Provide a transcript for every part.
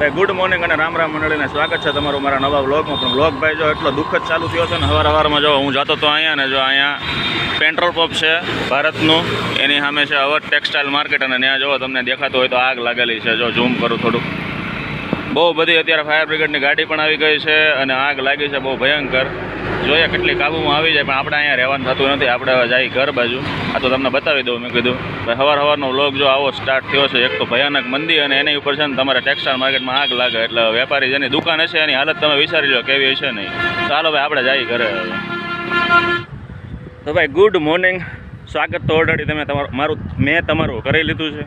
ભાઈ good morning અને રામ રામ મંડળીને સ્વાગત છે તમારું મારા નવા વ્લોગમાં. પણ વ્લોગ ભાઈ જો એટલો દુઃખ જ ચાલુ થયો છે ને સવારમાં જો હું જતો તો અહીંયા ને જો અહીંયા પેટ્રોલ પંપ છે ભારતનું, એની સામે છે અવર ટેક્સટાઇલ માર્કેટ અને ત્યાં જો તમને દેખાતું હોય તો આગ લાગેલી છે. જો ઝૂમ કરું થોડુંક, બહુ બધી અત્યારે ફાયર બ્રિગેડની ગાડી પણ આવી ગઈ છે અને આગ લાગી છે બહુ ભયંકર. જોઈએ કેટલી કાબૂમાં આવી જાય, પણ આપણે અહીંયા રહેવાનું થતું નથી. આપણે હવે જઈ ઘર બાજુ. આ તો તમને બતાવી દઉં. મેં કીધું ભાઈ સવારનો વ્લોગ જો આવો સ્ટાર્ટ થયો છે. એક તો ભયાનક મંદી અને એની ઉપર છે ને તમારે ટેક્સટાઇલ માર્કેટમાં આગ લાગે એટલે વેપારી જેની દુકાન હશે એની હાલત તમે વિચારી લો કેવી હશે નહીં. ચાલો ભાઈ આપણે જઈ ઘરે. તો ભાઈ ગુડ મોર્નિંગ, સ્વાગત તો ઓલરેડી તમે મેં તમારું કરી લીધું છે.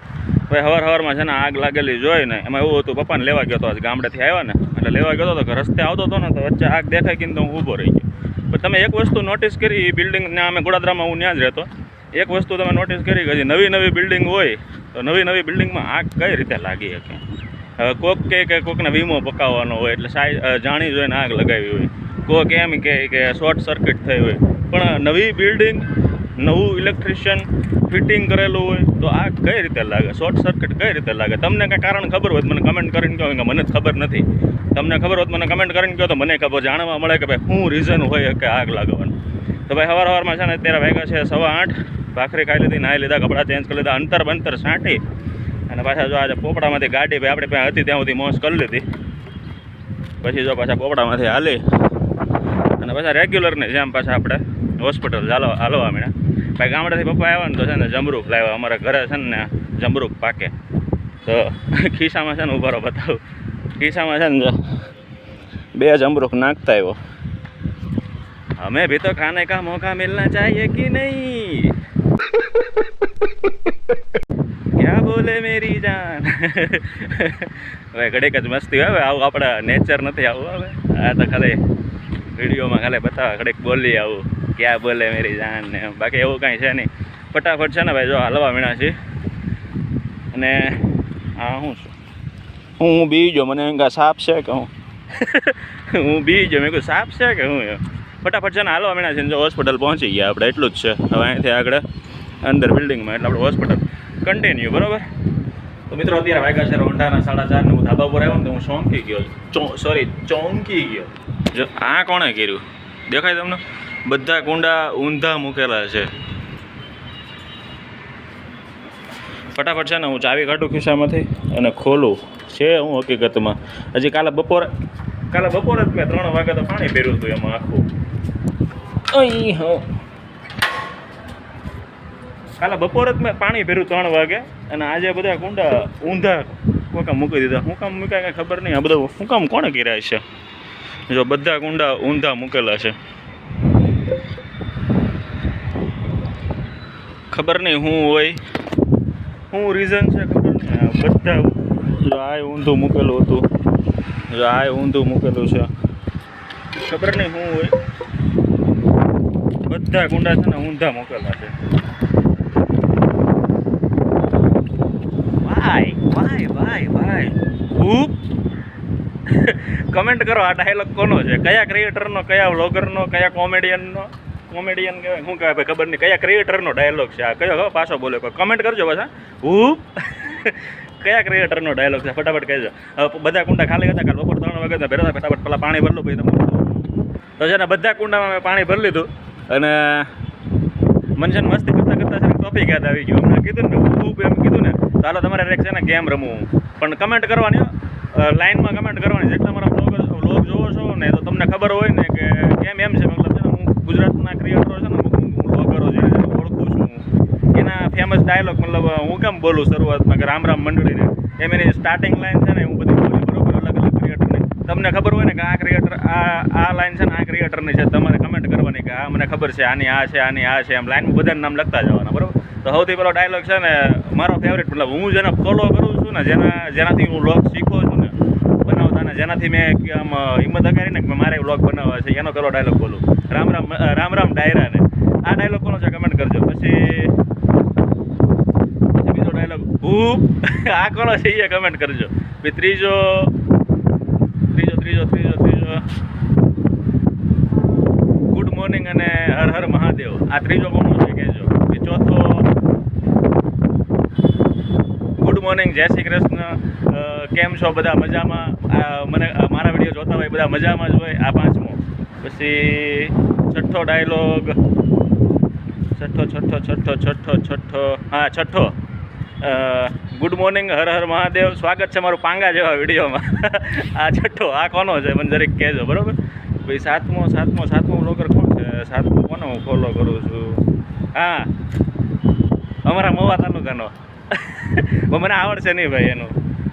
ભાઈ સવારમાં છે ને આગ લાગેલી જોઈ ને એમાં એવું હતું, પપ્પાને લેવા ગયો હતો આજ ગામડેથી આવ્યા ને એટલે લેવા ગયો હતો તો રસ્તે આવતો હતો ને તો વચ્ચે આગ દેખાઈ ગઈ તો હું ઊભો રહી ગયો. પણ તમે એક વસ્તુ નોટિસ કરી, એ બિલ્ડિંગને અમે ગોડાદરામાં હું ત્યાં જ રહેતો, એક વસ્તુ તમે નોટિસ કરી કે હજી નવી બિલ્ડિંગ હોય તો નવી બિલ્ડિંગમાં આગ કઈ રીતે લાગી શકે. હવે કોક કે કોકને વીમો પકાવવાનો હોય એટલે જાણી જોઈને આગ લગાવી હોય, કોક એમ કે શોર્ટ સર્કિટ થઈ હોય. પણ નવી બિલ્ડિંગ, નવું ઇલેક્ટ્રિશિયન ફિટિંગ કરેલું હોય તો આગ કઈ રીતે લાગે, શોર્ટ સર્કિટ કઈ રીતે લાગે? તમને કંઈ કારણ ખબર હોય મને કમેન્ટ કરીને કહો, કે મને જ ખબર નથી. તમને ખબર હોત મને કમેન્ટ કરીને કહો તો મને ખબર જાણવા મળે કે ભાઈ શું રીઝન હોય કે આગ લાગવાનું. તો ભાઈ સવારમાં છે ને અત્યારે વાગ્યા છે 8:15, ભાખરી ખાઈ લીધી, નાહી લીધા, કપડાં ચેન્જ કરી લીધા, અંતર છાંટી અને પાછા જો આજે પોપડામાંથી ગાડી ભાઈ આપણે પાસે હતી ત્યાં સુધી મોજ કરી લીધી. પછી જો પાછા પોપડામાંથી હાલી અને પાછા રેગ્યુલરની જેમ પાછા આપણે હોસ્પિટલ હાલવા મળ્યા. ભાઈ ગામડેથી પપ્પા આવ્યા ને તો છે ને જમરૂખ લાવ્યા. અમારા ઘરે છે ને જમરૂખ પાકે તો ખિસ્સામાં છે ને ઉભારો બતાવું, ખિસ્સામાં છે ને 2 જમરૂખ નાખતા આવ્યો. हमें भी तो खाने का मौका मिलना चाहिए कि नहीं? क्या बोले मेरी जान? भाई घड़े જ મસ્તી હવે આવું આપણે નેચર નથી આવું. હવે આ તો ખાલી વિડીયોમાં ખાલી બતાવે ઘડેક બોલી આવું ક્યાં બોલે મેરી જાન ને, બાકી એવું કાંઈ છે નહીં. ફટાફટ છે ને ભાઈ જો હાલવા મીણા છે. અને હા હું બી ગયો, મને એમ કે સાપ છે કે હું બી ગયો, મેં કહ્યું સાપ છે કે હું. ફટાફટ છે ને હાલવા મીણા છે. જો હોસ્પિટલ પહોંચી ગયા આપણે, એટલું જ છે. હવે અહીંથી આગળ અંદર બિલ્ડિંગમાં એટલે આપણે હોસ્પિટલ કન્ટિન્યુ. બરાબર. તો મિત્રો અત્યારે વાગ્યા છે રોંઢાના 4:30 ને હું ધાબા પર આવ્યો ને તો હું ચોંકી ગયો. જો આ કોણે કર્યું દેખાય તમને? બધા કુંડા ઊંધા મૂકેલા છે. ફટાફટ છે ને હું ચાવી કાઢું ખિસ્સામાંથી અને ખોલું છે હું હકીકતમાં હજી કાલે બપોરે જ મેં 3 વાગે તો પાણી ભર્યું હતું એમાં આખું. કાલે બપોરે જ મેં પાણી ભર્યું 3 વાગે અને આજે બધા કુંડા ઊંધા કોકા મૂકી દીધા. હું કામ મૂક્યા કાંઈ ખબર નહીં. આ બધું હું કામ કોણે કર્યા છે? જો બધા કુંડા ઊંધા મૂકેલા છે. ખબર નહીં શું હોય, શું રીઝન છે ખબર નહીં. બધા જો આ ઊંધું મૂકેલું હતું, જો આ ઊંધું મૂકેલું છે, ખબર નહીં શું હોય. બધા કુંડા છે ને ઊંધા મૂકેલા છે. ભાઈ કમેન્ટ કરો આ ડાયલોગ કોનો છે, કયા ક્રિએટરનો, કયા વ્લોગરનો, કયા કોમેડિયન કહેવાય શું કહેવાય ભાઈ ખબર નહીં, કયા ક્રિએટરનો ડાયલોગ છે આ, કયો પાછો બોલે કમેન્ટ કરજો પાછા. કયા ક્રિએટરનો ડાયલોગ છે ફટાફટ કહેજો. હવે બધા કુંડા ખાલી હતા, કાલે બપોર 3 વાગે ભેરા ફટાફટ પેલા પાણી ભરલું ભાઈ તમે. તો છે ને બધા કુંડામાં મેં પાણી ભરી લીધું અને મને છે ને મસ્તી કરતાં છે ને ટોપિક યાદ આવી ગયું. હમણાં કીધું ને એમ કીધું ને તો હાલો તમારે એક છે ને ગેમ રમવું, પણ કમેન્ટ કરવાની, લાઈનમાં કમેન્ટ કરવાની. જેટલા મારા વ્લોગ જોવો છો ને તો તમને ખબર હોય ને કે ગેમ એમ છે, મતલબ છે ને હું ગુજરાતના ક્રિએટરો છે ને વ્લોગરો જેને ઓળખું છું એના ફેમસ ડાયલોગ મતલબ હું કેમ બોલું શરૂઆતમાં કે રામ રામ મંડળીને, એમ એની સ્ટાર્ટિંગ લાઈન છે ને હું બધી બોલી બરોબર અલગ ક્રિએટરની. તમને ખબર હોય ને કે આ ક્રિએટર આ લાઈન છે ને આ ક્રિએટરની છે, તમારે કમેન્ટ કરવાની કે આ મને ખબર છે, આની આ છે, આની આ છે, એમ લાઈન બધાનું નામ લખતા જવાના. બરાબર. તો સૌથી પહેલો ડાયલોગ છે ને મારો ફેવરેટ, મતલબ હું જેને ફોલો કરું છું ને, જેનાથી હું વ્લોગ શીખું છું ને બનાવતા ને, જેનાથી મેં આમ હિંમત કરીને કે મારે વ્લોગ બનાવવા છે, એનો પહેલો ડાયલોગ બોલું રામ રામ ડાયરા ને. આ ડાયલોગ કોનો છે કમેન્ટ કરજો. પછી બીજો ડાયલોગ આ કોનો છે એ કમેન્ટ કરજો. પછી ત્રીજો ગુડ મોર્નિંગ અને હર હર મહાદેવ, આ ત્રીજો કોનો છે કહેજો. ચોથો ગુડ મોર્નિંગ, જય શ્રી કૃષ્ણ, કેમ છો બધા મજામાં? મને મારા વિડીયો જોતા હોય બધા મજામાં જ હોય. આ પાંચમો. પછી છઠ્ઠો ડાયલોગ, છઠ્ઠો હા છઠ્ઠો. Good morning, Har Har Mahadev. સ્વાગત છે મારું પાંગા જેવા વિડીયોમાં. આ છઠ્ઠો, આ કોનો છે મને જરીક કહેજો, બરાબર? ભાઈ સાતમો બ્લોગર કોણ છે? સાતમો કોને હું ફોલો કરું છું? હા, અમારા મહુવા તાલુકાનો. મને આવડશે નહીં ભાઈ,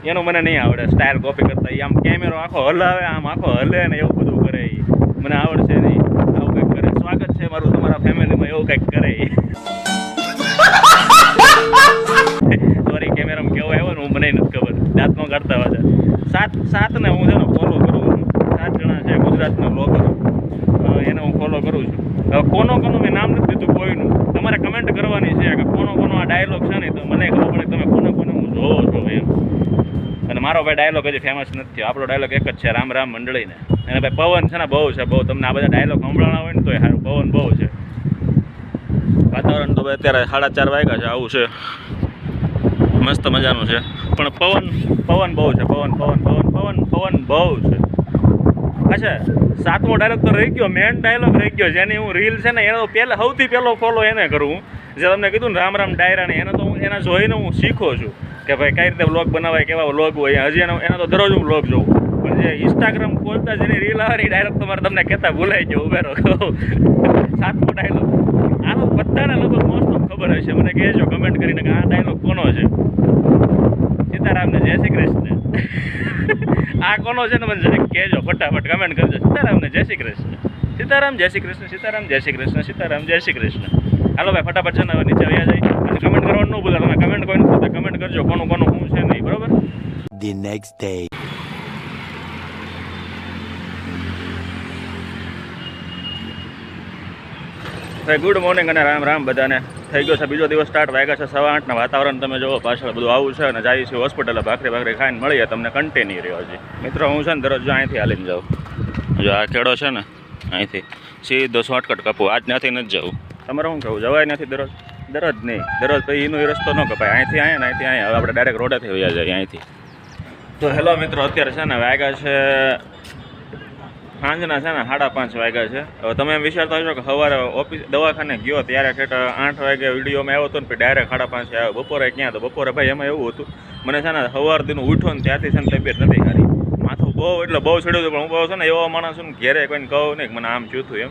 એનું મને નહીં આવડે. સ્ટાઇલ કોપી કરતા આમ કેમેરો આખો હલાવે, આમ આખો હલે ને એવું બધું કરે. મને આવડશે નહીં. આવું કંઈક કરે. સ્વાગત છે મારું તમારા ફેમિલીમાં, એવું કંઈક કરે. સોરી, કેમેરામાં કેવો આવ્યો ને હું મને નથી ખબર. દાંતનો કાઢતા વાજા. સાતને હું છે ને ફોલો કરું છું. 7 જણા છે ગુજરાતના બ્લોગરો, એને હું ફોલો કરું છું. હવે કોનો મેં નામ નથી દીધું કોઈનું. તમારે કમેન્ટ કરવાની છે કે કોનો આ ડાયલોગ છે ને, તો મને ખબર પડે તમે કોને હું જોવો છો એમ. અને મારો ભાઈ ડાયલોગ હજી ફેમસ નથી થયો. આપણો ડાયલોગ એક જ છે, રામ રામ મંડળીને. અને ભાઈ પવન છે ને બહુ છે, બહુ. તમને આ બધા ડાયલોગ સંભળાણા હોય ને તો સારું. પવન બહુ છે. વાતાવરણ તો ભાઈ અત્યારે 4:30 વાગ્યા છે, આવું છે. મસ્ત મજાનું છે, પણ પવન બહુ છે. પવન બહુ છે. અચ્છા, 7મો ડાયલોગ તો રહી ગયો, મેન ડાયલોગ રહી ગયો. જેની હું રીલ છે ને એનો સૌથી પહેલો ફોલો એને કરું. જે તમને કીધું ને રામ ડાયરાને, એને તો હું એના જોઈને હું શીખો છું કે ભાઈ કઈ રીતે વ્લોગ બનાવાય, કેવા વ્લોગ હોય. હજી એના તો દરરોજ હું વ્લોગ જોઉં. પણ જે ઇન્સ્ટાગ્રામ ખોલતા જેની રીલ આવે એ ડાયલોગ તમારે તમને કહેતા ભૂલાઈ ગયો. ઉભેરો 7મો ડાયલોગ આનો બધાને લગભગ મોસ્ટ ઓફ ખબર હશે. મને કહેજો કમેન્ટ કરીને કે આ ડાયલોગ કોનો છે. સીતારામને જય શ્રી કૃષ્ણ. આ કોનો છે ને મને જરીક કહેજો, ફટાફટ કમેન્ટ કરજો. સીતારામને જય શ્રી કૃષ્ણ. સીતારામ જય શ્રી કૃષ્ણ. સીતારામ જય શ્રી કૃષ્ણ. સીતારામ જય શ્રી કૃષ્ણ. હાલો ભાઈ, ફટાફટ છે ને હવે નીચે આવ્યા જાય. અને કમેન્ટ કરવાનું ન ભૂલતા. તમે કમેન્ટ કોઈ નથી, કમેન્ટ કરજો કોનું હું છે નહીં, બરોબર? The next day. ભાઈ ગુડ મોર્નિંગ અને રામ રામ બધાને. થઈ ગયો છે બીજો દિવસ સ્ટાર્ટ. વાગ્યા છે 8:15. વાતાવરણ તમે જોવો પાછળ બધું આવું છે. અને જઈએ છીએ હોસ્પિટલે, ભાખરી ખાઈને મળીએ તમને. કન્ટિન્યુ રહ્યો હજી મિત્રો. હું છે ને દરરોજ જો અહીંથી હાલીને જાઉં. જો આ ખેડો છે ને, અહીંથી સીધો શોર્ટકટ કાપું. આજ ત્યાંથી નથી જવું. તમારે શું કહેવું? જવાય નથી દરરોજ નહીં. દરરોજ પછી એનો રસ્તો ન કપાય. અહીંથી અહીંયા હવે આપણે ડાયરેક્ટ રોડેથી વયા જાય અહીંથી. તો હેલો મિત્રો, અત્યારે છે ને વાગ્યા છે સાંજના છે ને 5:30 વાગ્યા છે. હવે તમે એમ વિચારતા હશો કે સવારે ઓફિસ દવાખાને ગયો ત્યારે ઠેઠ 8 વાગે વિડીયોમાં આવ્યો હતો ને, પછી ડાયરેક્ટ 5:30 આવ્યો. બપોરે ક્યાં તો બપોરે ભાઈ એમાં એવું હતું, મને છે ને સવારથી ઉઠો ને ત્યાંથી છે ને તબિયત નથી સારી. માથું બહુ ચડ્યું હતું. પણ હું કહું છું ને, એવો માણસ છું ને ઘેરે કોઈને કહું નહીં કે મને આમ થયું હતું એમ.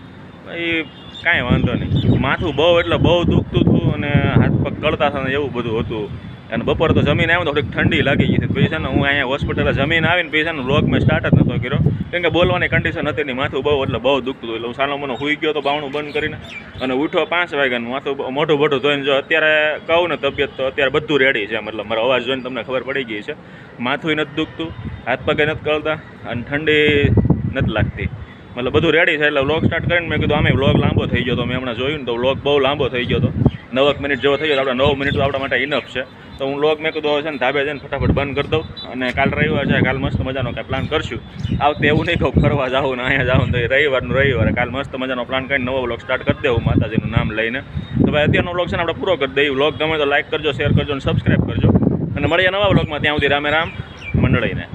એ કાંઈ વાંધો નહીં. માથું બહુ દુખતું હતું અને હાથ પગ કળતા હતા ને એવું બધું હતું. અને બપોરે તો જમીન આવ્યો તો થોડીક ઠંડી લાગી ગઈ હતી. પછી છે ને હું અહીંયા હોસ્પિટલે જમીન આવીને પછી છે ને વ્લોગ મેં સ્ટાર્ટ જ નહોતો કર્યો, કેમ કે બોલવાની કન્ડિશન હતી નહીં. માથું બહુ દુખતું હતું. એટલે હું સાલો મને સૂઈ ગયો તો બાવણું બંધ કરીને, અને ઉઠો 5 વાગ્યાનું. માથું મોઢું જોઈને જો અત્યારે કહું ને તબિયત તો અત્યારે બધું રેડી છે. મતલબ મારો અવાજ જોઈને તમને ખબર પડી ગઈ છે. માથું નથી દુખતું, હાથ પગે નથી કળતા અને ઠંડી નથી લાગતી. મતલબ બધું રેડી છે. એટલે વ્લોગ સ્ટાર્ટ કરીને મેં કીધું આમે વ્લોગ લાંબો થઈ ગયો તો. મેં હમણાં જોયું ને તો વ્લોગ બહુ લાંબો થઈ ગયો હતો. 9 મિનિટ જેવો થઈ ગયો. આપણે 9 મિનિટ તો આપણા માટે ઇનફ છે. તો હું વ્લોગ મેં કીધું છે ને ધાબે જઈને ફટાફટ બંધ કરી દઉં. અને કાલ રવિવાર છે, કાલ મસ્ત મજાનો કાંઈ પ્લાન કરશું. આવતે એવું નહીં કહું ફરવા જાઉં ને અહીંયા જાઉં તો રવિવારે કાલ મસ્ત મજાનો પ્લાન કરીને નવો વ્લોગ સ્ટાર્ટ કરી દેવું માતાજીનું નામ લઈને. તો ભાઈ અત્યારનો વ્લોગ છે ને આપણે પૂરો કરી દઈએ. વ્લોગ ગમે તો લાઈક કરજો, શેર કરજો અને સબસ્ક્રાઈબ કરજો. અને મળીએ નવા વ્લોગમાં. ત્યાં સુધી રામે રામ મંડળીને.